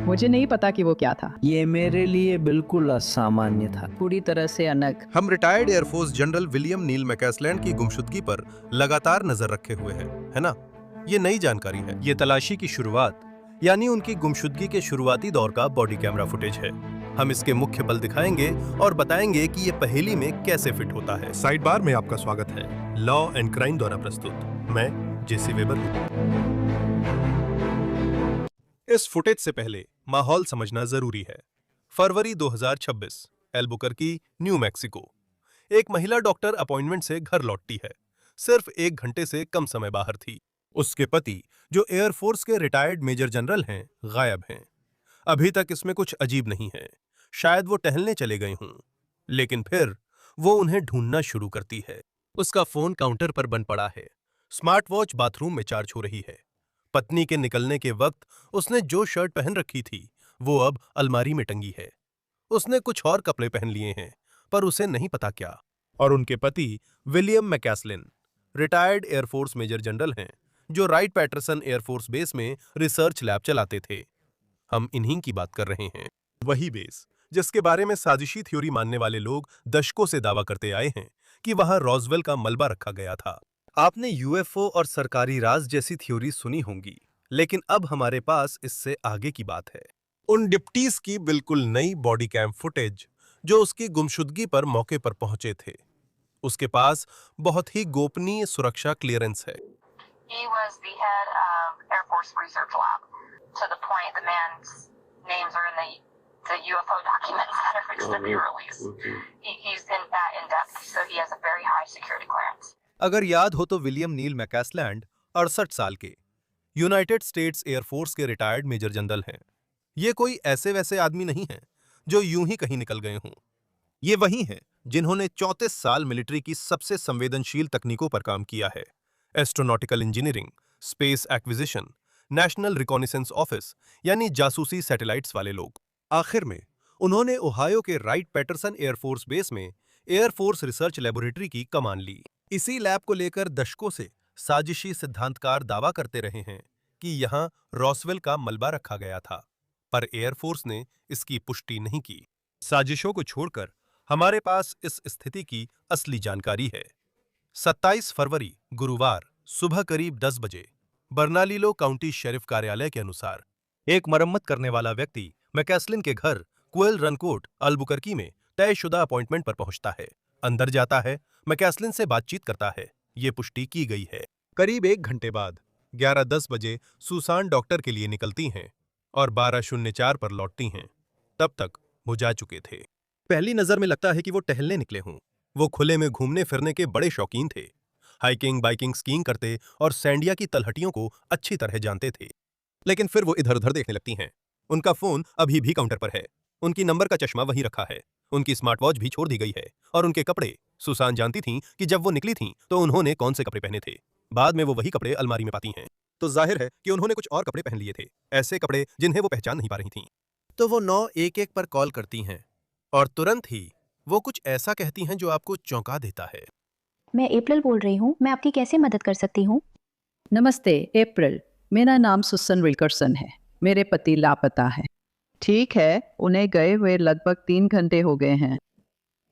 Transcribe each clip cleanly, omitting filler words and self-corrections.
मुझे नहीं पता कि वो क्या था। ये मेरे लिए बिल्कुल असामान्य था, पूरी तरह से अलग। हम रिटायर्ड एयरफोर्स जनरल विलियम नील मैकैसलैंड की गुमशुदगी पर लगातार नजर रखे हुए हैं, है ना? ये नई जानकारी है। ये तलाशी की शुरुआत यानी उनकी गुमशुदगी के शुरुआती दौर का बॉडी कैमरा फुटेज है। हम इसके मुख्य पल दिखाएंगे और बताएंगे कि ये पहेली में कैसे फिट होता है। साइड बार में आपका स्वागत है। लॉ एंड क्राइम द्वारा प्रस्तुत मैं जेसी वेबर हूं। इस फुटेज से पहले माहौल समझना जरूरी है। फरवरी 2026, एल्बुकर्की, न्यू मैक्सिको। एक महिला डॉक्टर अपॉइंटमेंट से घर लौटती है। सिर्फ 1 घंटे से कम समय बाहर थी। उसके पति, जो एयरफोर्स के रिटायर्ड मेजर जनरल हैं, गायब हैं। अभी तक इसमें कुछ अजीब नहीं है। शायद वो टहलने चले गए हों। लेकिन फिर वो उन्हें ढूंढना शुरू करती है। उसका फोन काउंटर पर बंद पड़ा है। स्मार्ट वॉच बाथरूम में चार्ज हो रही है। पत्नी के निकलने के वक्त उसने जो शर्ट पहन रखी थी वो अब अलमारी में टंगी है। उसने कुछ और कपड़े पहन लिए हैं, पर उसे नहीं पता क्या। और उनके पति William McCaslin retired air force major general हैं, जो राइट पैटरसन एयरफोर्स बेस में रिसर्च लैब चलाते थे। हम इन्हीं की बात कर रहे हैं। वही बेस जिसके बारे में साजिशी थ्योरी मानने वाले लोग दशकों से दावा करते आए हैं कि वहां रॉसवेल का मलबा रखा गया था। आपने यूएफओ और सरकारी राज जैसी थ्योरी सुनी होंगी, लेकिन अब हमारे पास इससे आगे की बात है। उन डिप्टीज की बिल्कुल नई बॉडी कैम फुटेज जो उसकी गुमशुदगी पर मौके पर पहुंचे थे। उसके पास बहुत ही गोपनीय सुरक्षा क्लियरेंस है। He was the head of Air Force Research Lab, to the point the man's names are in the UFO documents that are fixed to be released. He's in that in depth, so he has a very high security clearance. अगर याद हो तो William नील मैकैसलैंड 68 साल के United states air force के retired major general हैं। ये कोई ऐसे वैसे आदमी नहीं हैं जो यूं ही कहीं निकल गए हों। ये वही हैं जिन्होंने 34 साल मिलिट्री की सबसे संवेदनशील तकनीकों पर काम किया है। Astronautical engineering, space acquisition, national reconnaissance office यानी जासूसी सैटेलाइट्स वाले लोग। आखिर में उन्होंने ओहायो के राइट पैटरसन एयरफोर्स बेस में एयरफोर्स रिसर्च लेबोरेटरी की कमान ली। इसी लैब को लेकर दशकों से साजिशी सिद्धांतकार दावा करते रहे हैं कि यहां रॉसवेल का मलबा रखा गया था, पर एयरफोर्स ने इसकी पुष्टि नहीं की। साजिशों को छोड़कर हमारे पास इस स्थिति की असली जानकारी है। 27 फरवरी गुरुवार सुबह करीब 10 बजे बर्नालिलो काउंटी शेरिफ कार्यालय के अनुसार एक मरम्मत करने वाला व्यक्ति मैकैसलिन के घर क्वेल रनकोट, अल्बुकर्की में तयशुदा अपॉइंटमेंट पर पहुंचता है। अंदर जाता है, मैकैसलिन से बातचीत करता है। ये पुष्टि की गई है। करीब 1 घंटे बाद 11:10 बजे सुसान डॉक्टर के लिए निकलती हैं और 12:04 पर लौटती हैं। तब तक वो जा चुके थे। पहली नजर में लगता है कि वो टहलने निकले हों। वो खुले में घूमने फिरने के बड़े शौकीन थे। हाइकिंग, बाइकिंग, स्कीइंग करते और सैंडिया की तलहटियों को अच्छी तरह जानते थे। लेकिन फिर वो इधर उधर देखने लगती हैं। उनका फोन अभी भी काउंटर पर है। उनकी नंबर का चश्मा वहीं रखा है। उनकी स्मार्ट वॉच भी छोड़ दी गई है। और उनके कपड़े, सुसान जानती थीं कि जब वो निकली थीं तो उन्होंने कौन से कपड़े पहने थे। बाद में वो वही कपड़े अलमारी में पाती हैं। तो जाहिर है कि उन्होंने कुछ और कपड़े पहन लिए थे, ऐसे कपड़े जिन्हें वो पहचान नहीं पा रही थीं। तो वो 911 पर कॉल करती हैं और तुरंत ही वो कुछ ऐसा कहती हैं जो आपको चौंका देता है। मैं अप्रैल बोल रही हूँ, मैं आपकी कैसे मदद कर सकती हूँ? नमस्ते अप्रैल, मेरा नाम सुसन विल्करसन है। मेरे पति लापता है। ठीक है, उन्हें गए हुए लगभग 3 घंटे हो गए हैं।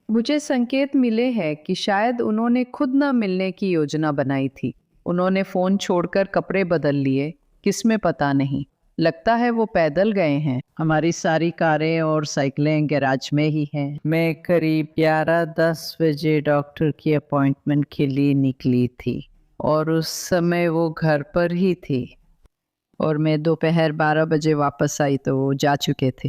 मुझे संकेत मिले हैं कि शायद उन्होंने खुद न मिलने की योजना बनाई थी। उन्होंने फ़ोन छोड़कर कपड़े बदल लिए, किसमें पता नहीं। लगता है वो पैदल गए हैं। हमारी सारी कारें और साइकिलें गैराज में ही हैं। मैं करीब 11:10 बजे डॉक्टर की अपॉइंटमेंट के लिए निकली थी और उस समय वो घर पर ही थी। और मैं दोपहर 12 बजे वापस आई तो वो जा चुके थे।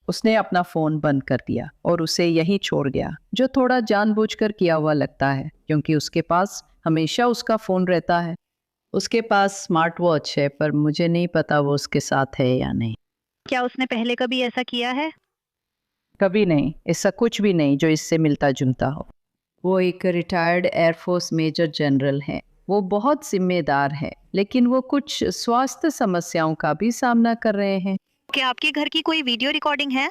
उसने अपना फ़ोन बंद कर दिया और उसे यहीं छोड़ गया, जो थोड़ा जानबूझकर किया हुआ लगता है, क्योंकि उसके पास हमेशा उसका फ़ोन रहता है। उसके पास स्मार्ट वॉच है, पर मुझे नहीं पता वो उसके साथ है या नहीं। क्या उसने पहले कभी ऐसा किया है? कभी नहीं, ऐसा कुछ भी नहीं जो इससे मिलता जुलता हो। वो एक रिटायर्ड एयरफोर्स मेजर जनरल हैं। वो बहुत जिम्मेदार है, लेकिन वो कुछ स्वास्थ्य समस्याओं का भी सामना कर रहे हैं। क्या आपके घर की कोई वीडियो रिकॉर्डिंग है?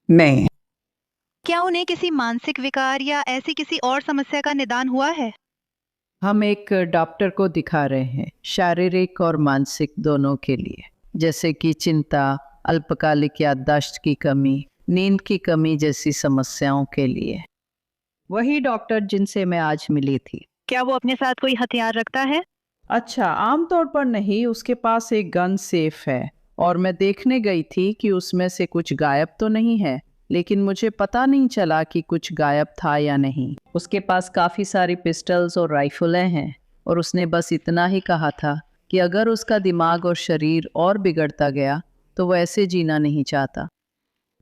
नहीं। क्या उन्हें किसी मानसिक विकार या ऐसी किसी और समस्या का निदान हुआ है? हम एक डॉक्टर को दिखा रहे हैं, शारीरिक और मानसिक दोनों के लिए, जैसे कि चिंता, अल्पकालिक याददाश्त की कमी, नींद की कमी जैसी समस्याओं के लिए। वही डॉक्टर जिनसे मैं आज मिली थी। क्या वो अपने साथ कोई हथियार रखता है? अच्छा, आमतौर पर नहीं, उसके पास एक गन सेफ है और मैं देखने गई थी कि उसमें से कुछ गायब तो नहीं है, लेकिन मुझे पता नहीं चला कि कुछ गायब था या नहीं। उसके पास काफ़ी सारी पिस्टल्स और राइफलें हैं और उसने बस इतना ही कहा था कि अगर उसका दिमाग और शरीर और बिगड़ता गया तो वह ऐसे जीना नहीं चाहता।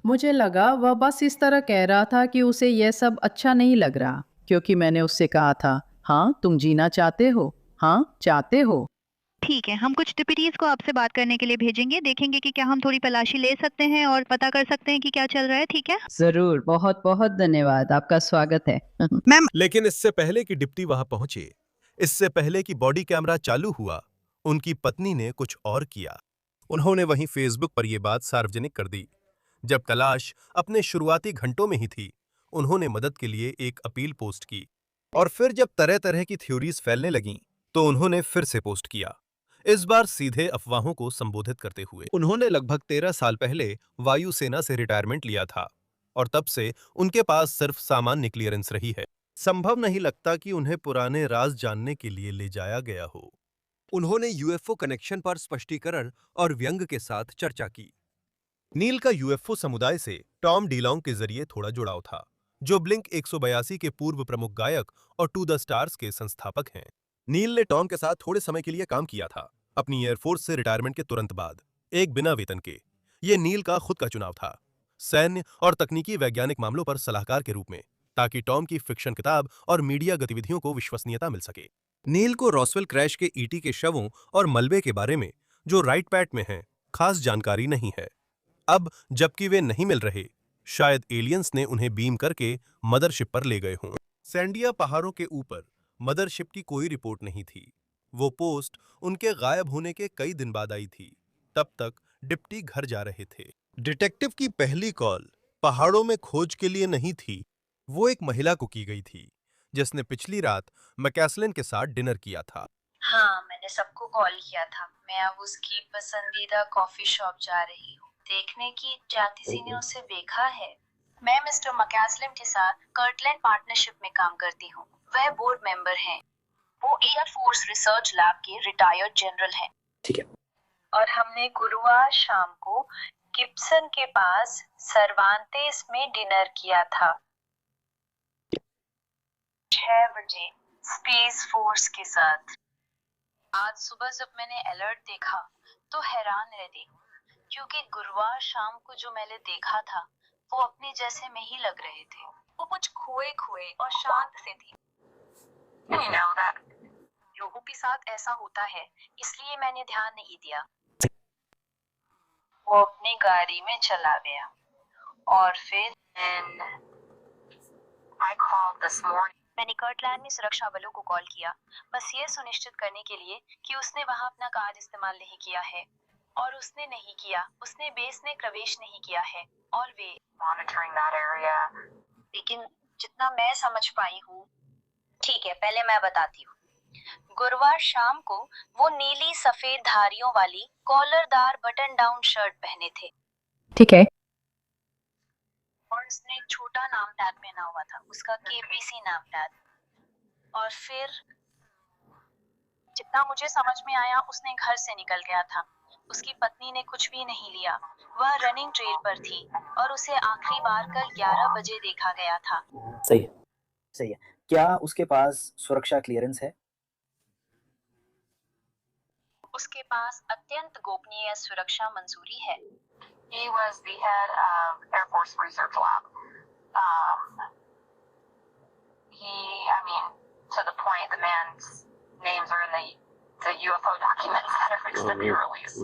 मुझे लगा वह बस इस तरह कह रहा था कि उसे यह सब अच्छा नहीं लग रहा, क्योंकि मैंने उससे कहा था, हाँ तुम जीना चाहते हो, हाँ चाहते हो। ठीक है, हम कुछ डिप्यूटीज को आपसे बात करने के लिए भेजेंगे, देखेंगे कि क्या हम थोड़ी तलाशी ले सकते हैं और पता कर सकते हैं कि क्या चल रहा है, ठीक है? जरूर, बहुत बहुत धन्यवाद, आपका स्वागत है। मैम, लेकिन इससे पहले कि डिप्टी वहां पहुंचे, इससे पहले कि बॉडी कैमरा चालू हुआ, उनकी पत्नी ने कुछ और किया। उन्होंने वहीं फेसबुक पर यह बात सार्वजनिक कर दी। जब तलाश अपने शुरुआती घंटों में ही थी, उन्होंने मदद के लिए एक अपील पोस्ट की। और फिर जब तरह तरह की थ्योरीज फैलने लगीं, तो उन्होंने फिर से पोस्ट किया, इस बार सीधे अफवाहों को संबोधित करते हुए। उन्होंने लगभग 13 साल पहले वायुसेना से रिटायरमेंट लिया था और तब से उनके पास सिर्फ सामान्य क्लियरेंस रही है। संभव नहीं लगता कि उन्हें पुराने राज जानने के लिए ले जाया गया हो। उन्होंने यूएफओ कनेक्शन पर स्पष्टीकरण और व्यंग के साथ चर्चा की। नील का यूएफओ समुदाय से टॉम डीलोंग के जरिए थोड़ा जुड़ाव था, जो ब्लिंक 182 के पूर्व प्रमुख गायक और टू द स्टार्स के संस्थापक हैं। नील ने टॉम के साथ थोड़े समय के लिए काम किया था, अपनी एयरफोर्स से रिटायरमेंट के तुरंत बाद, एक बिना वेतन के। यह नील का खुद का चुनाव था, सैन्य और तकनीकी वैज्ञानिक मामलों पर सलाहकार के रूप में, ताकि टॉम की फिक्शन किताब और मीडिया गतिविधियों को विश्वसनीयता मिल सके। नील को रॉसवेल क्रैश के ईटी के शवों और मलबे के बारे में, जो राइट पैट में हैं, खास जानकारी नहीं है। अब जबकि वे नहीं मिल रहे, शायद एलियंस ने उन्हें बीम करके मदरशिप पर ले गए हों। सैंडिया पहाड़ों के ऊपर मदरशिप की कोई रिपोर्ट नहीं थी। वो पोस्ट उनके गायब होने के कई दिन बाद आई थी। तब तक डिप्टी घर जा रहे थे। डिटेक्टिव की पहली कॉल पहाड़ों में खोज के लिए नहीं थी, वो एक महिला को की गई थी, जिसने पिछली रात मैकेस्लन के साथ डिनर किया था। हाँ, मैंने सबको कॉल किया था। मैं अब उसकी पसंदीदा कॉफी शॉप जा रही हूँ। देखने की जातिसी ने उसे देखा है। मैं मिस्टर मैकेस्लन के साथ कर्टलैंड पार्टनरशिप में काम करती हूँ। वह बोर्ड मेंबर हैं। वो एयरफोर्स रिसर्च लैब के रिटायर्ड जनरल हैं। ठीक है। और हमने गुरुवार शाम को गिब्सन के पास सर्वांतेस में डिनर किया था 6 बजे स्पेस फोर्स के साथ। आज सुबह जब मैंने अलर्ट देखा तो हैरान रह गई, क्योंकि गुरुवार शाम को जो मैंने देखा था वो अपने जैसे में ही लग रहे थे। वो कुछ खोए खोए और शांत से थी। लोगों के साथ ऐसा होता है, इसलिए मैंने ध्यान नहीं दिया। वो अपनी गाड़ी में चला गया और फिर I called this morning. मैंने कर्टलैंड में सुरक्षा बलों को कॉल किया, बस ये सुनिश्चित करने के लिए कि उसने वहां अपना कार्ड इस्तेमाल नहीं किया है। और उसने नहीं किया, उसने बेस में प्रवेश नहीं किया है और वे Monitoring that area. लेकिन जितना मैं समझ पाई हूँ, ठीक है पहले मैं बताती हूँ। गुरुवार शाम को वो नीली सफेद धारियों वाली कॉलरदार बटन डाउन शर्ट पहने थे। ठीक है। और उसने एक छोटा नाम टैग पहना हुआ था, उसका केपीसी नाम टैग। और फिर जितना मुझे समझ में आया, उसने घर से निकल गया था। उसकी पत्नी ने कुछ भी नहीं लिया। वह रनिंग ट्रेल पर थी और उसे आखिरी बार कल 11 बजे देखा गया था। सही है, सही है। क्या उसके पास सुरक्षा क्लियरेंस है? उसके पास अत्यंत गोपनीय सुरक्षा मंजूरी है। He was the head of Air Force Research Lab. To the point, the man's names are in the UFO documents that are fixed to be released.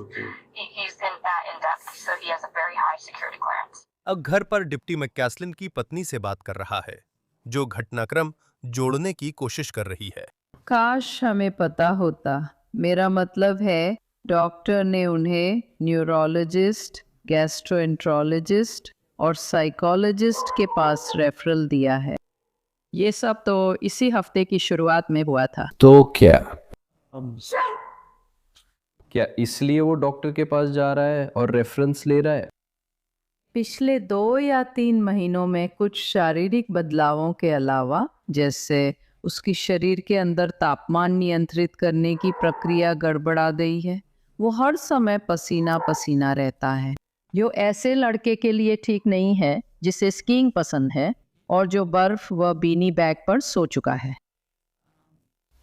He's in that in depth, so he has a very high security clearance. अब घर पर deputy मैकेस्लन की पत्नी से बात कर रहा है, जो घटनाक्रम जोड़ने की कोशिश कर रही है। काश हमें पता होता। मेरा मतलब है, डॉक्टर ने उन्हें न्यूरोलॉजिस्ट, गैस्ट्रोएंट्रोलॉजिस्ट और साइकोलॉजिस्ट के पास रेफरल दिया है। ये सब तो इसी हफ्ते की शुरुआत में हुआ था। तो क्या क्या इसलिए वो डॉक्टर के पास जा रहा है और रेफरेंस ले रहा है? पिछले 2 या 3 महीनों में कुछ शारीरिक बदलावों के अलावा, जैसे उसकी शरीर के अंदर तापमान नियंत्रित करने की प्रक्रिया गड़बड़ा गई है। वो हर समय पसीना पसीना रहता है, जो ऐसे लड़के के लिए ठीक नहीं है जिसे स्कीइंग पसंद है और जो बर्फ व बीनी बैग पर सो चुका है।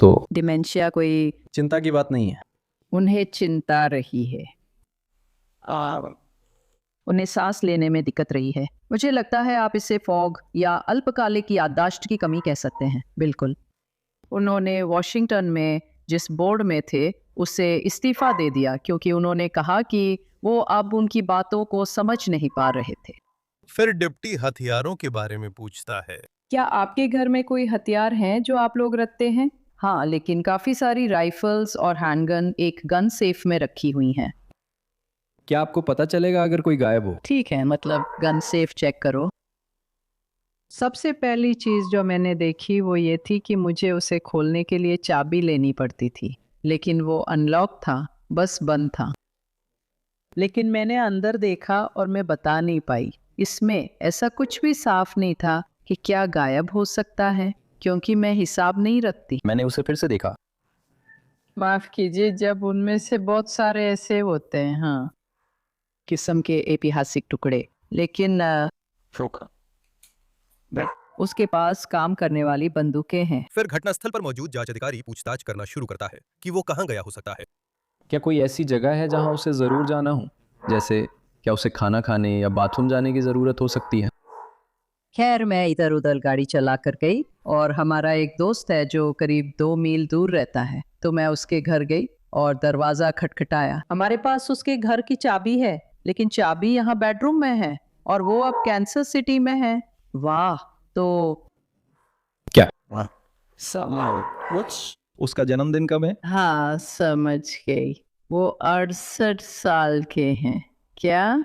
तो डिमेंशिया कोई चिंता की बात नहीं है। उन्हें चिंता रही है, उन्हें सांस लेने में दिक्कत रही है। मुझे लगता है आप इसे फॉग या अल्पकालिक याददाश्त की कमी कह सकते हैं। बिल्कुल। उन्होंने वॉशिंगटन में जिस बोर्ड में थे उसे इस्तीफा दे दिया क्योंकि उन्होंने कहा कि वो अब उनकी बातों को समझ नहीं पा रहे थे। फिर डिप्टी हथियारों के बारे में पूछता है। क्या आपके घर में कोई हथियार हैं जो आप लोग रखते हैं? हाँ, लेकिन काफ़ी सारी राइफल्स और हैंडगन एक गन सेफ में रखी हुई हैं। क्या आपको पता चलेगा अगर कोई गायब हो? ठीक है, मतलब गन सेफ चेक करो। सबसे पहली चीज़ जो मैंने देखी वो ये थी कि मुझे उसे खोलने के लिए चाबी लेनी पड़ती थी, लेकिन वो अनलॉक था, बस बंद था। लेकिन मैंने अंदर देखा और मैं बता नहीं पाई। इसमें ऐसा कुछ भी साफ नहीं था कि क्या गायब हो सकता है, क्योंकि मैं हिसाब नहीं रखती। मैंने उसे फिर से देखा। माफ़ कीजिए, जब उनमें से बहुत सारे ऐसे होते हैं, हाँ, किस्म के ऐतिहासिक टुकड़े, लेकिन उसके पास काम करने वाली बंदूकें हैं। फिर घटनास्थल पर मौजूद जांच अधिकारी पूछताछ करना शुरू करता है कि वो कहाँ गया हो सकता है। क्या कोई ऐसी जगह है जहां उसे ज़रूर जाना हो? जैसे क्या उसे खाना खाने या बाथरूम जाने की ज़रूरत हो सकती है? खैर, मैं इधर उधर गाड़ी चला कर गई और हमारा एक दोस्त है जो करीब 2 मील दूर रहता है, तो मैं उसके घर गई और दरवाज़ा खटखटाया। हमारे पास उसके घर की चाबी है, लेकिन चाबी यहाँ बेडरूम में है और वो अब कैंसस सिटी में है। वाह, तो क्या उसका जन्मदिन कब है? हाँ, समझ गई। वो 68 साल के हैं। क्या?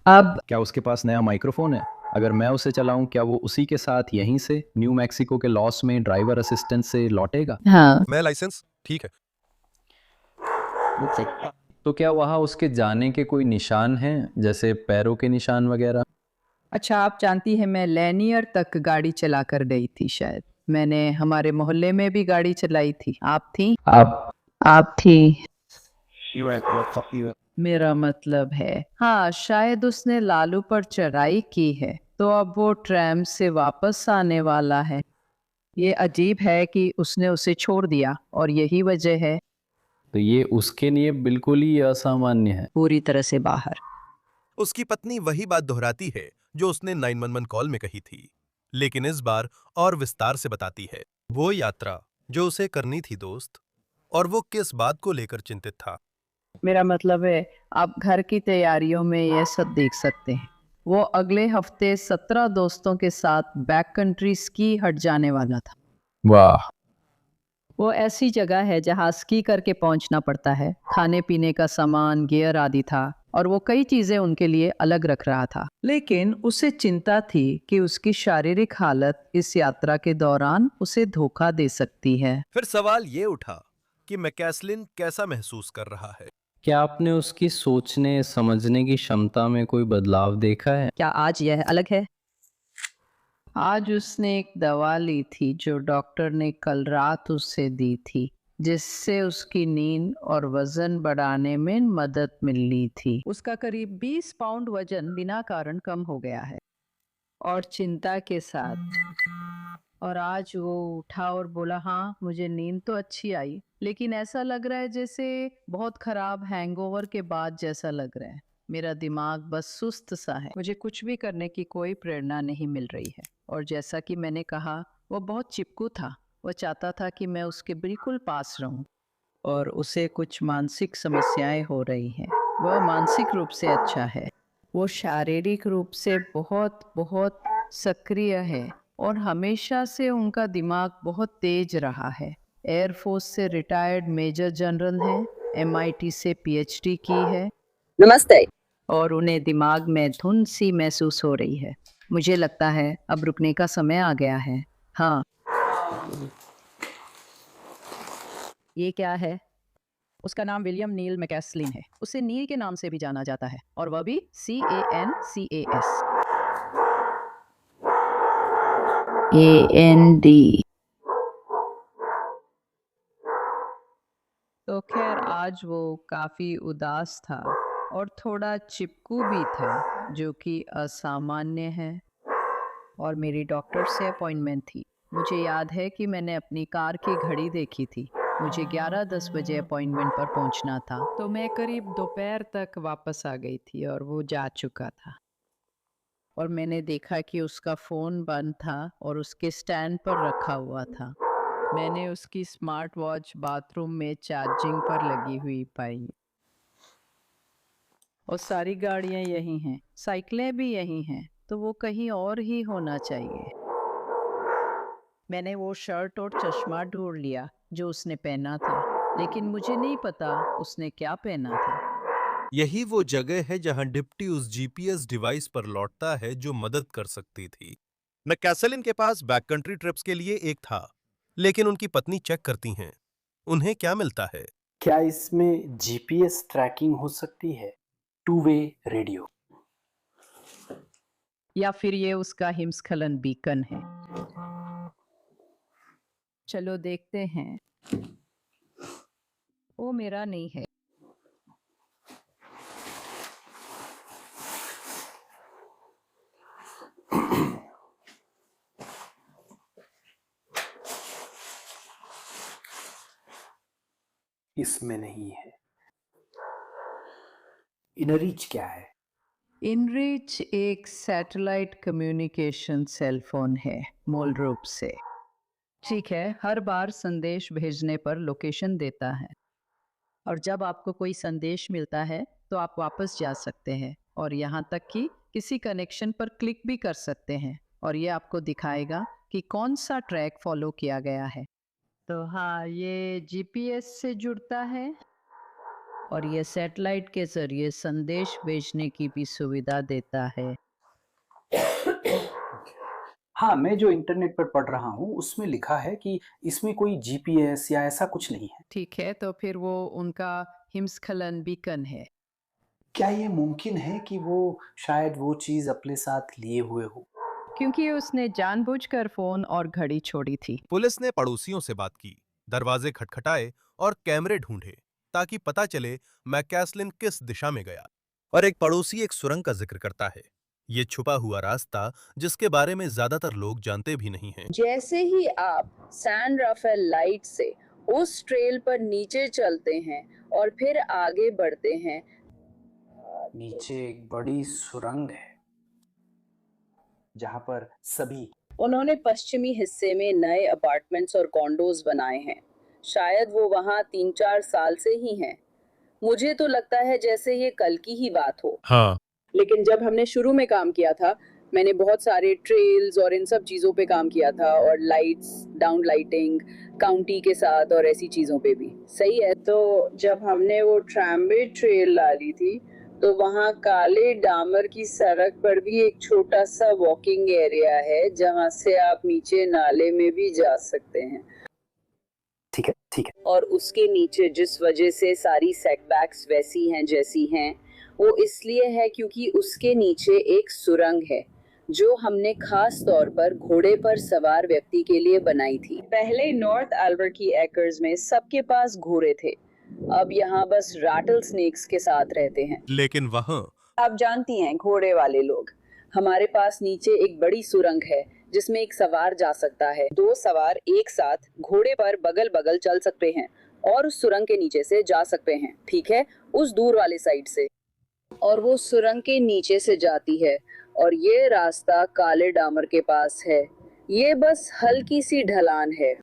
अब क्या उसके पास नया माइक्रोफोन है? अगर मैं उसे चलाऊं, क्या वो उसी के साथ यहीं से न्यू मैक्सिको के लॉस में ड्राइवर असिस्टेंट से लौटेगा? हाँ, मैं लाइसेंस ठीक है। तो क्या वहाँ उसके जाने के कोई निशान हैं, जैसे पैरों के निशान वगैरह? अच्छा, आप जानती हैं मैं लैनियर तक गाड़ी चला कर गई थी। शायद मैंने हमारे मोहल्ले में भी गाड़ी चलाई थी। आप थी? आप थी। मेरा मतलब है, हाँ, शायद उसने लालू पर चढ़ाई की है, तो अब वो ट्रैम से वापस आने वाला है। ये अजीब है कि उसने उसे छोड़ दिया और यही वजह है। तो ये उसके लिए बिल्कुल ही असामान्य है। पूरी तरह से बाहर। उसकी पत्नी वही बात दोहराती है जो उसने 911 कॉल में कही थी, लेकिन इस बार और विस्तार से बताती है वो यात्रा जो उसे करनी थी दोस्त, और वो किस बात को लेकर चिंतित था। मेरा मतलब है, आप घर की तैयारियों में यह सब देख सकते हैं। वो अगले हफ्ते 17 दोस्तों के साथ बैक कंट्री स्की हट जाने वाला था। वाह। वो ऐसी जगह है जहाँ स्की करके पहुंचना पड़ता है। खाने पीने का सामान, गियर आदि था और वो कई चीजें उनके लिए अलग रख रहा था। लेकिन उसे चिंता थी कि उसकी शारीरिक हालत इस यात्रा के दौरान उसे धोखा दे सकती है। फिर सवाल ये उठा कि मैकैस्लिन कैसा महसूस कर रहा है। क्या आपने उसकी सोचने समझने की क्षमता में कोई बदलाव देखा है? क्या आज यह अलग है? आज उसने एक दवा ली थी जो डॉक्टर ने कल रात उसे दी थी, जिससे उसकी नींद और वजन बढ़ाने में मदद मिली थी। उसका करीब 20 पाउंड वजन बिना कारण कम हो गया है और चिंता के साथ। और आज वो उठा और बोला, हाँ, मुझे नींद तो अच्छी आई, लेकिन ऐसा लग रहा है जैसे बहुत खराब हैंगओवर के बाद जैसा लग रहा है। मेरा दिमाग बस सुस्त सा है, मुझे कुछ भी करने की कोई प्रेरणा नहीं मिल रही है। और जैसा कि मैंने कहा, वो बहुत चिपकू था। वो चाहता था कि मैं उसके बिल्कुल पास रहूं और उसे कुछ मानसिक समस्याएं हो रही हैं। वह मानसिक रूप से अच्छा है, वो शारीरिक रूप से बहुत बहुत सक्रिय है और हमेशा से उनका दिमाग बहुत तेज रहा है। एयरफोर्स से रिटायर्ड मेजर जनरल हैं, MIT से PhD की है। नमस्ते। और उन्हें दिमाग में धुन सी महसूस हो रही है। मुझे लगता है अब रुकने का समय आ गया है। हाँ, ये क्या है? उसका नाम विलियम नील मैकेस्लिन है। उसे नील के नाम से भी जाना जाता है, और वह भी CANCAS। AND। तो खैर आज वो काफी उदास था और थोड़ा चिपकू भी था, जो कि असामान्य है। और मेरी डॉक्टर से अपॉइंटमेंट थी। मुझे याद है कि मैंने अपनी कार की घड़ी देखी थी। मुझे 11:10 बजे अपॉइंटमेंट पर पहुंचना था, तो मैं करीब दोपहर तक वापस आ गई थी और वो जा चुका था। और मैंने देखा कि उसका फ़ोन बंद था और उसके स्टैंड पर रखा हुआ था। मैंने उसकी स्मार्ट वॉच बाथरूम में चार्जिंग पर लगी हुई पाई। और सारी गाड़ियां यही हैं, साइकिलें भी यही हैं, तो वो कहीं और ही होना चाहिए। मैंने वो शर्ट और चश्मा ढूंढ लिया जो उसने पहना था, लेकिन मुझे नहीं पता उसने क्या पहना था। यही वो जगह है जहां डिप्टी उस जीपीएस डिवाइस पर लौटता है जो मदद कर सकती थी। मैकैसलिन के पास बैककंट्री ट्रिप्स के लिए एक था, लेकिन उनकी पत्नी चेक करती हैं। उन्हें क्या मिलता है? क्या इसमें जीपीएस ट्रैकिंग हो सकती है? Two way radio? या फिर ये उसका हिमस्खलन बीकन है? चलो देखते हैं। वो मेरा नहीं है। इसमें नहीं है। इनरीच क्या है? इनरीच एक सैटेलाइट कम्युनिकेशन सेल फोन है, मूल रूप से। ठीक है, हर बार संदेश भेजने पर लोकेशन देता है, और जब आपको कोई संदेश मिलता है तो आप वापस जा सकते हैं और यहाँ तक कि किसी कनेक्शन पर क्लिक भी कर सकते हैं, और ये आपको दिखाएगा कि कौन सा ट्रैक फॉलो किया गया है। तो हाँ, ये जीपीएस से जुड़ता है और ये सैटेलाइट के जरिए संदेश भेजने की भी सुविधा देता है। हाँ, मैं जो इंटरनेट पर पढ़ रहा हूँ उसमें लिखा है कि इसमें कोई जीपीएस या ऐसा कुछ नहीं है। ठीक है, तो फिर वो उनका हिमस्खलन बीकन है। क्या ये मुमकिन है कि वो शायद वो चीज अपने साथ लिए हुए हो? क्योंकि उसने जानबूझकर फोन और घड़ी छोड़ी थी। पुलिस ने पड़ोसियों से बात की, दरवाजे खटखटाए और कैमरे ढूंढे ताकि पता चले मैकैसलिन किस दिशा में गया। और एक पड़ोसी एक सुरंग का जिक्र करता है, ये छुपा हुआ रास्ता जिसके बारे में ज्यादातर लोग जानते भी नहीं हैं। जैसे ही आप सैन राफेल लाइट से उस ट्रेल पर नीचे चलते हैं और फिर आगे बढ़ते हैं, नीचे एक बड़ी सुरंग है जहां पर सभी उन्होंने पश्चिमी हिस्से में नए अपार्टमेंट्स और कॉन्डोज बनाए हैं। शायद वो वहाँ 3-4 साल से ही हैं। मुझे तो लगता है जैसे ये कल की ही बात हो। हाँ, लेकिन जब हमने शुरू में काम किया था, मैंने बहुत सारे ट्रेल्स और इन सब चीज़ों पे काम किया था, और लाइट्स, डाउन लाइटिंग, काउंटी के साथ और ऐसी चीज़ों पे भी। सही है। तो जब हमने वो ट्रैमवे ट्रेल डाली थी, तो वहाँ काले डामर की सड़क पर भी एक छोटा सा वॉकिंग एरिया है जहाँ से आप नीचे नाले में भी जा सकते हैं। ठीक है, ठीक है। और उसके नीचे जिस वजह से सारी सेटबैक्स वैसी हैं जैसी हैं, वो इसलिए है क्योंकि उसके नीचे एक सुरंग है जो हमने खास तौर पर घोड़े पर सवार व्यक्ति के लिए बनाई थी। पहले नॉर्थ एल्बर्की एकर्स में सबके पास घोड़े थे, अब यहाँ बस रैटल स्नेक्स के साथ रहते हैं। लेकिन वहां आप जानती हैं, घोड़े वाले लोग। हमारे पास नीचे एक बड़ी सुरंग है जिसमें एक सवार जा सकता है। 2 सवार एक साथ घोड़े पर बगल बगल चल सकते हैं और उस सुरंग के नीचे से जा सकते हैं। ठीक है, उस दूर वाले साइड से। और वो सुरंग के नीचे से जाती है, और ये रास्ता काले डामर के पास है। ये बस हल्की सी ढलान है।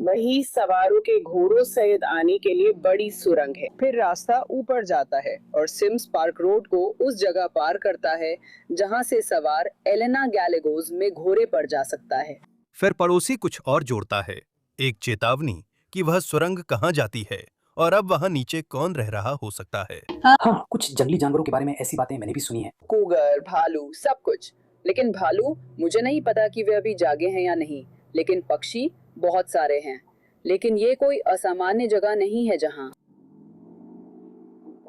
वही सवारों के घोड़ों सहित आने के लिए बड़ी सुरंग है। फिर रास्ता ऊपर जाता है और सिम्स पार्क रोड को उस जगह पार करता है जहां से सवार एलेना गैलेगोज में घोड़े पर जा सकता है। फिर पड़ोसी कुछ और जोड़ता है, एक चेतावनी कि वह सुरंग कहाँ जाती है और अब वहां नीचे कौन रह रहा हो सकता है। हाँ, कुछ जंगली जानवरों के बारे में ऐसी बातें मैंने भी सुनी है। कूगर, भालू, सब कुछ। लेकिन भालू, मुझे नहीं पता कि वे अभी जागे हैं या नहीं, लेकिन पक्षी बहुत सारे हैं। लेकिन ये कोई असामान्य जगह नहीं है जहाँ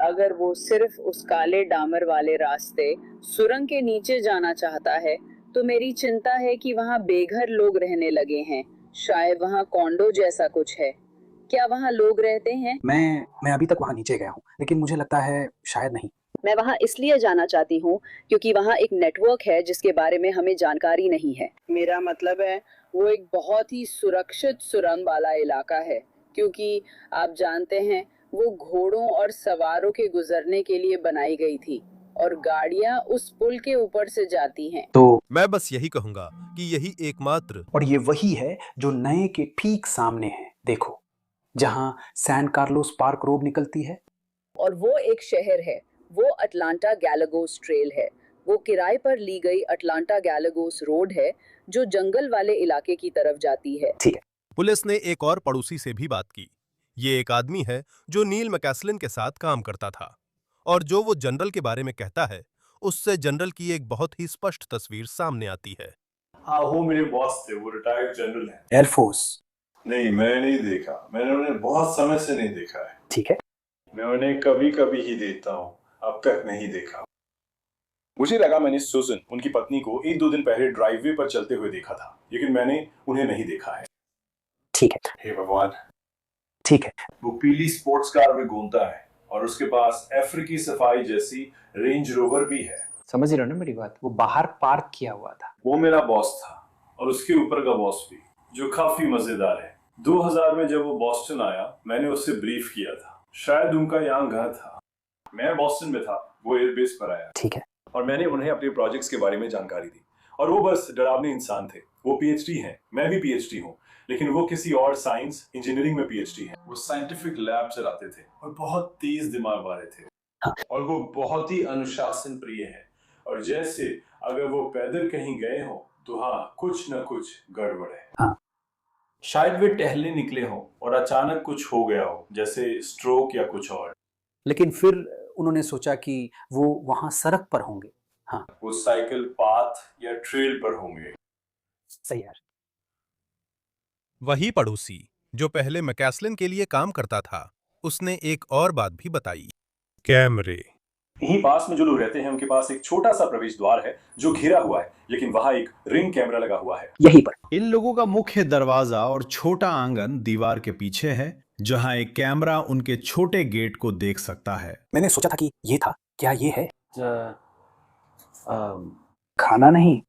अगर वो सिर्फ उस काले डामर वाले रास्ते सुरंग के नीचे जाना चाहता है तो मेरी चिंता है कि वहाँ बेघर लोग रहने लगे हैं। शायद वहाँ कॉन्डो जैसा कुछ है। क्या वहाँ लोग रहते हैं? मैं अभी तक वहाँ नीचे गया हूँ, लेकिन मुझे लगता है शायद नहीं। मैं वहाँ इसलिए जाना चाहती हूँ क्योंकि वहाँ एक नेटवर्क है जिसके बारे में हमें जानकारी नहीं है। मेरा मतलब है वो एक बहुत ही सुरक्षित सुरंग वाला इलाका है, क्योंकि आप जानते हैं वो घोड़ों और सवारों के गुजरने के लिए बनाई गई थी और गाड़ियाँ उस पुल के ऊपर से जाती हैं। तो मैं बस यही कहूंगा कि यही एकमात्र और ये वही है जो नए के ठीक सामने है। देखो, जहाँ सैन कार्लोस पार्क रोड निकलती है। और वो एक शहर है, वो अटलांटा गैलागोस ट्रेल है। वो किराए पर ली गई अटलांटा गैलागोस रोड है जो जंगल वाले इलाके की तरफ जाती है। ठीक है। पुलिस ने एक और पड़ोसी से भी बात की। ये एक आदमी है जो नील मैकेस्लन के साथ काम करता था और जो वो जनरल के बारे में कहता है उससे जनरल की एक बहुत ही स्पष्ट तस्वीर सामने आती है। हाँ, वो मेरे बॉस थे, वो रिटायर्ड जनरल हैं। एयरफोर्स? नहीं, मैंने नहीं देखा, मैंने उन्हें बहुत समय से नहीं देखा है। ठीक है। मैं उन्हें कभी कभी ही देखता हूँ, अब तक नहीं देखा। मुझे लगा मैंने सुजन, उनकी पत्नी को 1-2 दिन पहले ड्राइववे पर चलते हुए देखा था, लेकिन मैंने उन्हें नहीं देखा है। ठीक है। हे भगवान। ठीक है। वो पीली स्पोर्ट्स कार में घूमता है और उसके पास अफ्रीकी सफारी जैसी रेंज रोवर भी है। समझ रहे हो ना मेरी बात? वो बाहर पार्क किया हुआ था। वो मेरा बॉस था और उसके ऊपर का बॉस भी, जो काफी मजेदार है। 2000 में जब वो बॉस्टन आया, मैंने उससे ब्रीफ किया था। शायद उनका यहाँ घर था। मैं बॉस्टन में था, वो एयरबेस पर आया। ठीक है। और मैंने उन्हें अपने प्रोजेक्ट्स के बारे में जानकारी दी और वो बस डरावने इंसान थे। वो पीएचडी हैं, मैं भी पीएचडी हूँ, लेकिन वो किसी और साइंस इंजीनियरिंग में पीएचडी हैं। वो साइंटिफिक लैब चलाते थे और बहुत तेज दिमाग वाले थे। हाँ। और वो बहुत ही अनुशासन प्रिय है और जैसे अगर वो पैदल कहीं गए हो तो हाँ, कुछ न कुछ गड़बड़ है। हाँ। शायद वे टहलने निकले हो और अचानक कुछ हो गया हो, जैसे स्ट्रोक या कुछ और। लेकिन फिर उन्होंने सोचा कि वो वहां सड़क पर होंगे। हाँ, वो साइकिल पाथ या ट्रेल पर होंगे। सही यार। वही पड़ोसी जो पहले मैकेस्लन के लिए काम करता था, उसने एक और बात भी बताई। कैमरे। यहीं पास में जो लोग रहते हैं उनके पास एक छोटा सा प्रवेश द्वार है जो घिरा हुआ है, लेकिन वहां एक रिंग कैमरा लगा हुआ है। यहीं पर। इन लोगों का मुख्य दरवाजा और छोटा आंगन दीवार के पीछे है, जहां एक कैमरा उनके छोटे गेट को देख सकता है। मैंने सोचा था कि ये था। क्या ये है? खाना नहीं।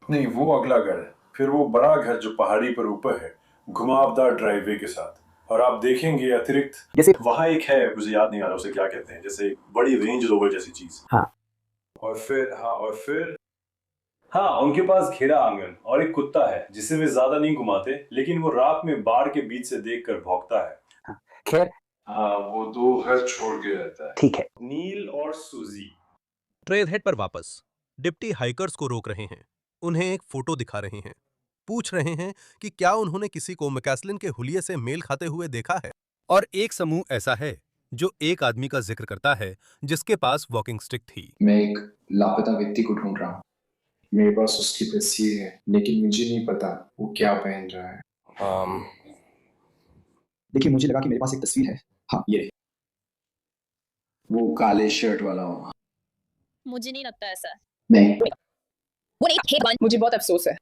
नहीं, वो अगला घर है। फिर वो बड़ा घर जो पहाड़ी पर ऊपर है, घुमावदार ड्राइववे के साथ। और आप देखेंगे अतिरिक्त जैसे वहां एक है, मुझे याद नहीं आ रहा उसे क्या कहते हैं, जैसे एक बड़ी रेंज रोवर जैसी चीज। हाँ। और फिर उनके पास घेरा आंगन और एक कुत्ता है जिसे वे ज्यादा नहीं घुमाते, लेकिन वो रात में बाड़ के बीच से देखकर भौंकता है। हाँ। खैर, हाँ, वो 2 घर छोड़ के रहता है। ठीक है। नील और सूजी। ट्रेल हेड पर वापस डिप्टी हाइकर्स को रोक रहे हैं, उन्हें एक फोटो दिखा रहे हैं, पूछ रहे हैं कि क्या उन्होंने किसी को मैकेस्लन के हुलिये से मेल खाते हुए देखा है। और एक समूह ऐसा है जो एक आदमी का जिक्र करता है जिसके पास वॉकिंग स्टिक थी। मैं एक लापता व्यक्ति को ढूंढ रहा हूँ। मेरे पास उसकी तस्वीर है, लेकिन मुझे नहीं पता वो क्या पहन रहा है। देखिए, मुझे लगा कि मेरे पास एक तस्वीर है। हाँ, ये वो काले शर्ट वाला हो। मुझे नहीं लगता ऐसा। नहीं, वो नहीं थे। मुझे बहुत अफसोस है,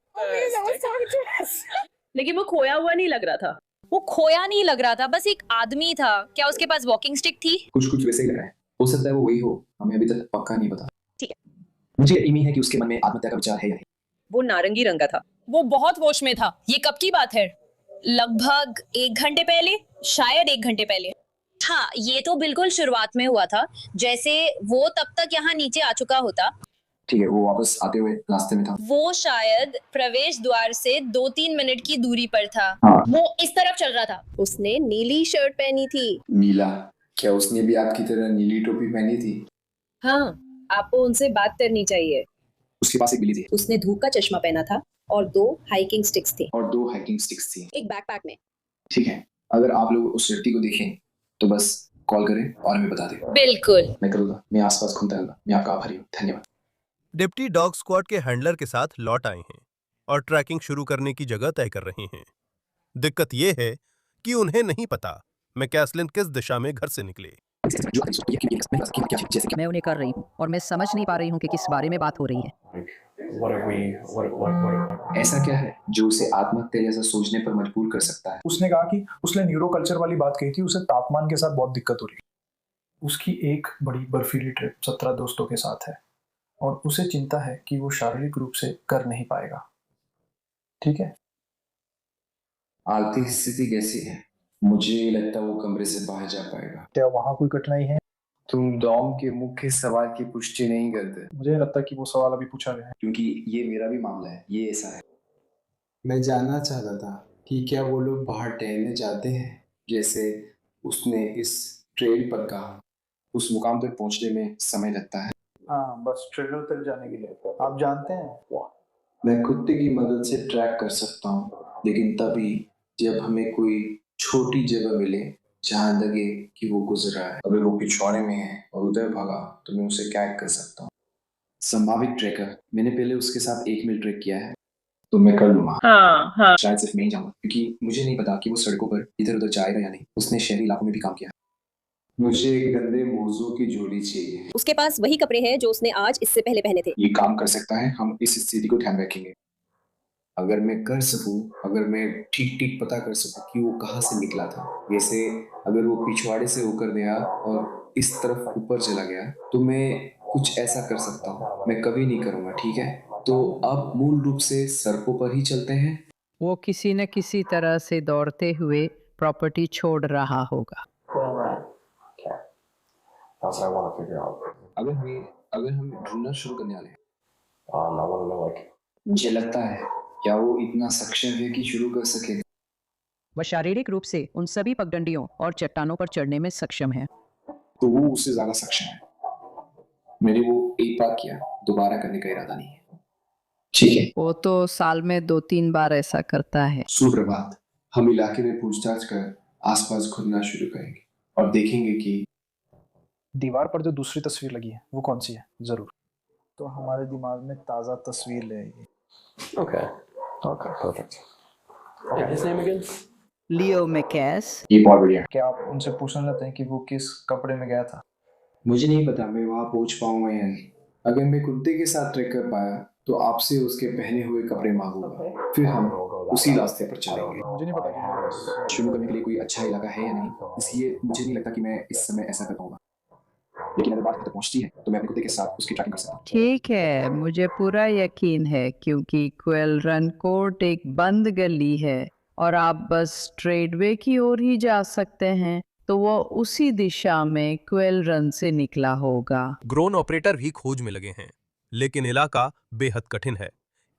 लेकिन वो खोया हुआ नहीं लग रहा था। वो खोया नहीं लग रहा था, बस एक आदमी था। क्या उसके पास वॉकिंग स्टिक थी? कुछ वैसे ही लग रहा है। हो सकता है वो वही हो, हमें अभी तक पक्का नहीं पता। ठीक है। मुझे यकीन है कि उसके मन में आत्महत्या का विचार है या नहीं। वो नारंगी रंग का था। वो बहुत होश में था। ये कब की बात है? लगभग 1 घंटे पहले, शायद 1 घंटे पहले। हाँ, ये तो बिल्कुल शुरुआत में हुआ था, जैसे वो तब तक यहाँ नीचे आ चुका होता। ठीक है, वो वापस आते हुए रास्ते में था। वो शायद प्रवेश द्वार से 2-3 मिनट की दूरी पर था। हाँ। वो इस तरफ चल रहा था। उसने नीली शर्ट पहनी थी। नीला? क्या उसने भी आपकी तरह नीली टोपी पहनी थी? हाँ, आपको उनसे बात करनी चाहिए। उसके पास एक बिल्ली थी। उसने धूप का चश्मा पहना था और 2 हाइकिंग स्टिक्स थी। और 2 हाइकिंग स्टिक्स थी एक बैकपैक में। ठीक है, अगर आप लोग उस व्यक्ति को देखें तो बस कॉल करें और हमें बता दें। बिल्कुल। मैं करूँगा, मैं आसपास घूमता रहूंगा। मैं आपका आभारी हूँ। धन्यवाद। डिप्टी डॉग स्क्वाड के हैंडलर के साथ लौट आए हैं और ट्रैकिंग शुरू करने की जगह तय कर रहे हैं। दिक्कत यह है कि उन्हें नहीं पता मैकैस्लिन किस दिशा में घर से निकले। मैं उन्हें कर रही हूँ और मैं समझ नहीं पा रही हूँ कि किस बारे में बात हो रही है। ऐसा क्या है जो उसे आत्महत्या जैसा सोचने पर मजबूर कर सकता है? उसने कहा कि उसने न्यूरोकल्चर वाली बात कही थी, उसे तापमान के साथ बहुत दिक्कत हो रही है। उसकी एक बड़ी बर्फीली ट्रिप 17 दोस्तों के साथ है और उसे चिंता है कि वो शारीरिक रूप से कर नहीं पाएगा। ठीक है, आर्थिक स्थिति कैसी है? मुझे नहीं लगता वो कमरे से बाहर जा पाएगा। क्या वहाँ कोई कठिनाई है? तुम डॉम के मुख्य सवाल की पुष्टि नहीं करते। मुझे नहीं लगता कि वो सवाल अभी पूछा गया है, क्योंकि ये मेरा भी मामला है, ये ऐसा है। मैं जानना चाहता था कि क्या वो लोग बाहर टहलने जाते हैं जैसे उसने इस ट्रेल पर कहा। उस मुकाम तक पहुंचने में समय लगता है। हाँ, बस ट्रेलर तक जाने के लिए। आप जानते हैं, मैं कुत्ते की मदद से ट्रैक कर सकता हूँ, लेकिन तभी जब हमें कोई छोटी जगह मिले जहाँ लगे कि वो गुजर रहा है। अगर वो पिछवाड़े में है और उधर भागा तो मैं उसे कैग कर सकता हूँ। संभावित ट्रैकर, मैंने पहले उसके साथ 1 मील ट्रैक किया है, तो मैं कर लूंगा। हाँ। शायद सिर्फ मैं ही जाऊंगा, क्योंकि मुझे नहीं पता कि वो सड़कों पर इधर उधर जाएगा या नहीं। उसने शहरी इलाकों में भी काम किया। मुझे एक गंदे मौजू की जोड़ी चाहिए। उसके पास वही कपड़े हैं जो उसने आज इससे पहले पहने थे। ये काम कर सकता है, हम इस स्थिति को ध्यान रखेंगे। अगर मैं कर सकूं, अगर मैं ठीक ठीक पता कर सकूं कि वो कहाँ से निकला था, जैसे अगर वो पिछवाड़े से होकर गया और इस तरफ ऊपर चला गया, तो मैं कुछ ऐसा कर सकता हूँ। मैं कभी नहीं करूँगा, ठीक है? तो अब मूल रूप से सड़कों पर ही चलते हैं। वो किसी न किसी तरह से दौड़ते हुए प्रॉपर्टी छोड़ रहा होगा। अगर हम ढूंढना शुरू करने वाले हैं, मुझे लगता है क्या वो इतना सक्षम है कि शुरू कर सकेगा? वह शारीरिक रूप से उन सभी पगडंडियों और चट्टानों पर चढ़ने में सक्षम है। तो वो उससे ज्यादा सक्षम है। मैंने वो एक बार किया, दोबारा करने का इरादा नहीं है। ठीक है, वो तो साल में 2-3 बार ऐसा करता है। सुप्रभात। हम इलाके में पूछताछ कर आसपास घूमना शुरू करेंगे और देखेंगे कि दीवार पर जो दूसरी तस्वीर लगी है वो कौन सी है। जरूर, तो हमारे दिमाग में ताज़ा तस्वीर ले आइए। Okay, perfect. And his name again? लियो मैकेस। ये बहुत बढ़िया। क्या आप उनसे पूछना चाहते हैं कि वो किस कपड़े में गया था? मुझे नहीं पता मैं वहां पहुंच पाऊंगा या नहीं। अगर मैं कुत्ते के साथ ट्रैक कर पाया तो आपसे उसके पहने हुए कपड़े मांगूंगा, फिर हम उसी रास्ते पर चलेंगे। मुझे नहीं पता कि शुरू करने के लिए कोई अच्छा इलाका है या नहीं, इसलिए मुझे नहीं लगता कि मैं इस समय ऐसा कर पाऊंगा। लेकिन अगर बात तक पहुंचती है तो मैं अपने कुत्ते के साथ उसकी ट्रैकिंग कर सकता हूँ। ठीक है, मुझे पूरा यकीन है क्योंकि क्वेल रन कोर्ट एक बंद गली है और आप बस ट्रेडवे की ओर ही जा सकते हैं, तो वो उसी दिशा में क्वेल रन से निकला होगा। ग्रोन ऑपरेटर भी खोज में लगे हैं, लेकिन इलाका बेहद कठिन है।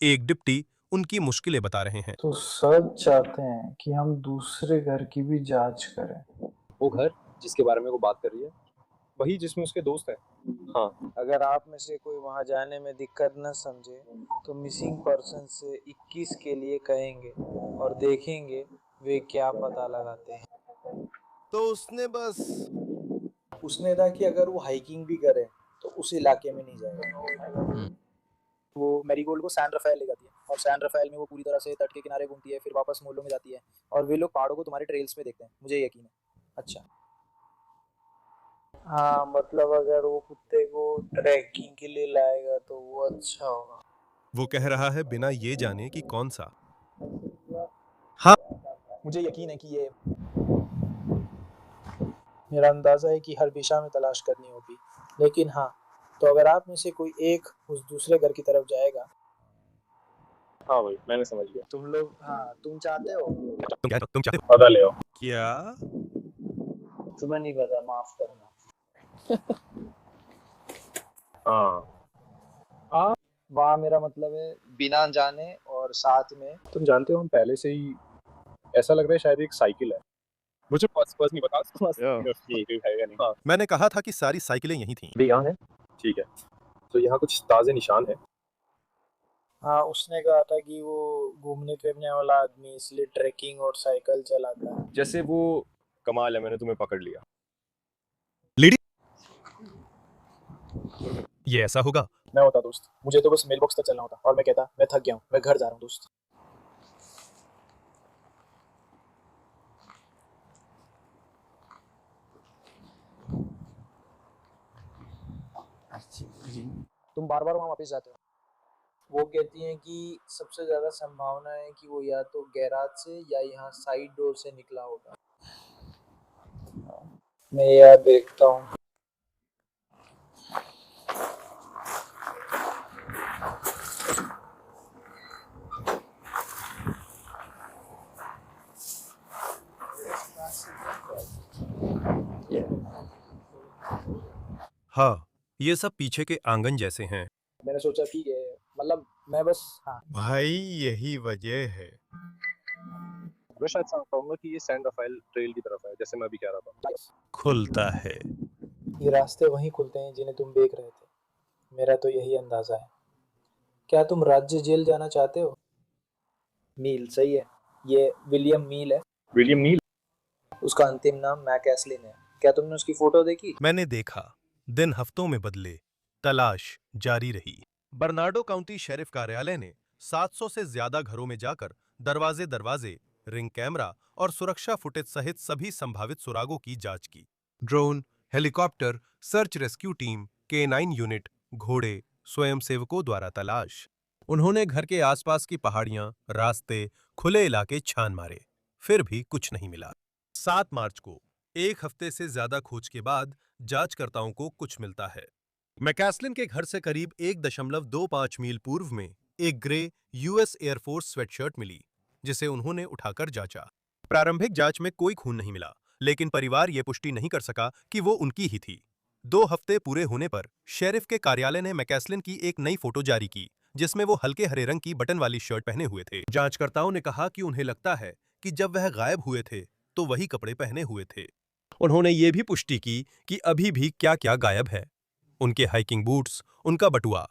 एक डिप्टी उनकी मुश्किलें बता रहे हैं। तो सब चाहते हैं कि हम दूसरे घर की भी जांच करें। वो घर जिसके बारे में वो बात कर रही है, वही जिसमें उसके दोस्त है। हाँ, अगर आप में से कोई वहां जाने में दिक्कत न समझे तो मिसिंग पर्सन से 21 के लिए कहेंगे और देखेंगे वे क्या पता लगाते हैं। तो उसने कहा कि अगर वो हाइकिंग भी करे तो उस इलाके में नहीं जाएगा। वो मैरीगोल्ड को सैन राफेल ले जाती है और सैन राफेल में वो पूरी तरह से तट के किनारे घूमती है, फिर वापस मोलो में जाती है और वे लोग पहाड़ों को तुम्हारे ट्रेल्स में देखते हैं, मुझे यकीन है। अच्छा, हाँ, मतलब अगर वो कुत्ते को ट्रैकिंग के लिए लाएगा तो वो अच्छा होगा। वो कह रहा है बिना ये जाने कि कौन सा। हाँ, मुझे यकीन है कि ये मेरा अंदाजा है कि हर दिशा में तलाश करनी होगी, लेकिन हाँ, तो अगर आप में से कोई एक उस दूसरे घर की तरफ जाएगा। हाँ भाई, मैंने समझ लिया। तुम लोग, हाँ, तुम चाहते हो? तुम चाहते हो? पता ले आओ। क्या? तुम्हें नहीं पता, माफ करना। हाँ, वहाँ मेरा मतलब है बिना जाने और साथ में। तुम जानते हो हम पहले से ही ऐसा लग रहा है शायद एक साइकिल है। मुझे बस नहीं बता नहीं। मैंने कहा था कि सारी साइकिलें यहीं थीं। भी यहाँ है, ठीक है। तो यहाँ कुछ ताजे निशान है। हाँ, उसने कहा था कि वो घूमने फिरने वाला आदमी इसलिए ट्रैकिंग और साइकिल चलाता है। जैसे वो कमाल है, मैंने तुम्हें पकड़ लिया। लेडी, ये ऐसा होगा? मैं होता दोस्त, मुझे तो बस मेल बॉक्स तक चलना होता और मैं कहता मैं थक गया हूँ, मैं घर जा रहा हूँ दोस्त। तुम बार बार वहाँ वापस जाते हो? वो कहती हैं कि सबसे ज्यादा संभावना है कि वो या तो गैराज से या यहाँ साइड डोर से निकला होगा। मैं यह देखता हूँ। हाँ, ये सब पीछे के आंगन जैसे हैं। मैंने सोचा ठीक है, मतलब मैं बस हाँ भाई यही वजह है। मैं शायद कहूंगा कि ये सैन राफेल ट्रेल की तरफ है, जैसे मैं अभी कह रहा था। खुलता है। ये रास्ते वहीं खुलते हैं जिन्हें तुम देख रहे थे। मेरा तो यही अंदाजा है। क्या तुम राज्य जेल जाना चाहते हो? मील सही है, ये विलियम मील है। विलियम नील? उसका अंतिम नाम मैकएस्लिन है। क्या तुमने उसकी फोटो देखी? मैंने देखा। दिन हफ्तों में बदले, तलाश जारी रही। बर्नार्डो काउंटी शेरिफ कार्यालय ने 700 से ज्यादा घरों में जाकर दरवाजे दरवाजे, रिंग कैमरा और सुरक्षा फुटेज सहित सभी संभावित सुरागों की जांच की। Drone, helicopter, search rescue team, K9 unit, घोड़े, स्वयंसेवकों द्वारा तलाश। उन्होंने घर के आसपास की पहाड़ियां, रास्ते, खुले इलाके छान मारे, फिर भी कुछ नहीं मिला। 7 मार्च को, एक हफ्ते से ज्यादा खोज के बाद, जांचकर्ताओं को कुछ मिलता है। मैकएस्लिन के घर से करीब 1.25 मील पूर्व में एक ग्रे यूएस एयरफोर्स स्वेटशर्ट मिली, जिसे उन्होंने उठाकर जांचा। प्रारंभिक जांच में कोई खून नहीं मिला, लेकिन परिवार ये पुष्टि नहीं कर सका कि वो उनकी ही थी। 2 हफ्ते पूरे होने पर शेरिफ के कार्यालय ने मैकएस्लिन की एक नई फोटो जारी की, जिसमें वो हल्के हरे रंग की बटन वाली शर्ट पहने हुए थे। जांचकर्ताओं ने कहा कि उन्हें लगता है कि जब वह गायब हुए थे तो वही कपड़े पहने हुए थे। उन्होंने ये भी पुष्टि की कि अभी भी क्या-क्या गायब है। उनके हाइकिंग बूट्स, उनका बटुआ,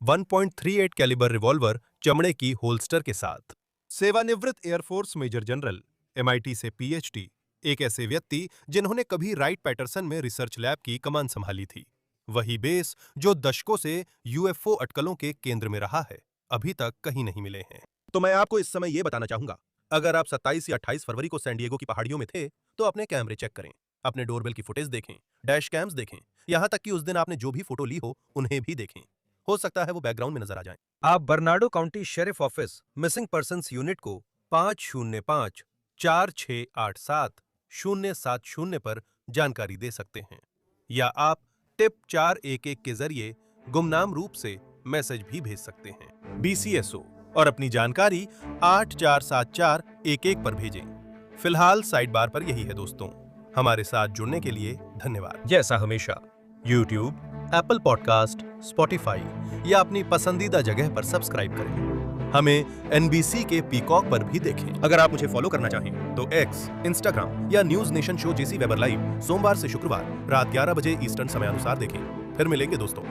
1.38 कैलिबर रिवॉल्वर चमड़े की होल्स्टर के साथ। सेवानिवृत्त एयरफोर्स मेजर जनरल, MIT से PhD, एक ऐसे व्यक्ति जिन्होंने कभी राइट पैटरसन में रिसर्च लैब की कमान संभाली थी। वही बेस जो दशकों से UFO अटकलों के केंद्र में रहा है, अभी तक कहीं नहीं मिले हैं। तो मैं आपको इस समय ये बताना चाहूंगा, अगर आप 27 या 28 फरवरी को सैन डिएगो की पहाड़ियों में थे, तो अपने कैमरे चेक करें, अपने डोरबेल की फुटेज देखें, डैश कैम्स देखें, यहां तक कि उस दिन आपने जो भी फोटो ली हो उन्हें भी देखें। हो सकता है वो बैकग्राउंड में नजर आ जाएं। आप Bernardo county sheriff office missing persons unit को 505-4687-070 पर जानकारी दे सकते हैं, या आप टिप 411 के जरिए गुमनाम रूप से मैसेज भी भेज सकते हैं। BCSO और अपनी जानकारी 847411 पर भेजें। फिलहाल साइड बार पर यही है दोस्तों। हमारे साथ जुड़ने के लिए धन्यवाद। जैसा हमेशा YouTube, Apple पॉडकास्ट, Spotify या अपनी पसंदीदा जगह पर सब्सक्राइब करें। हमें NBC के पीकॉक पर भी देखें। अगर आप मुझे फॉलो करना चाहें तो X, Instagram या न्यूज नेशन शो जेसी वेबर लाइव सोमवार से शुक्रवार रात 11 बजे ईस्टर्न समयानुसार देखें। फिर मिलेंगे दोस्तों।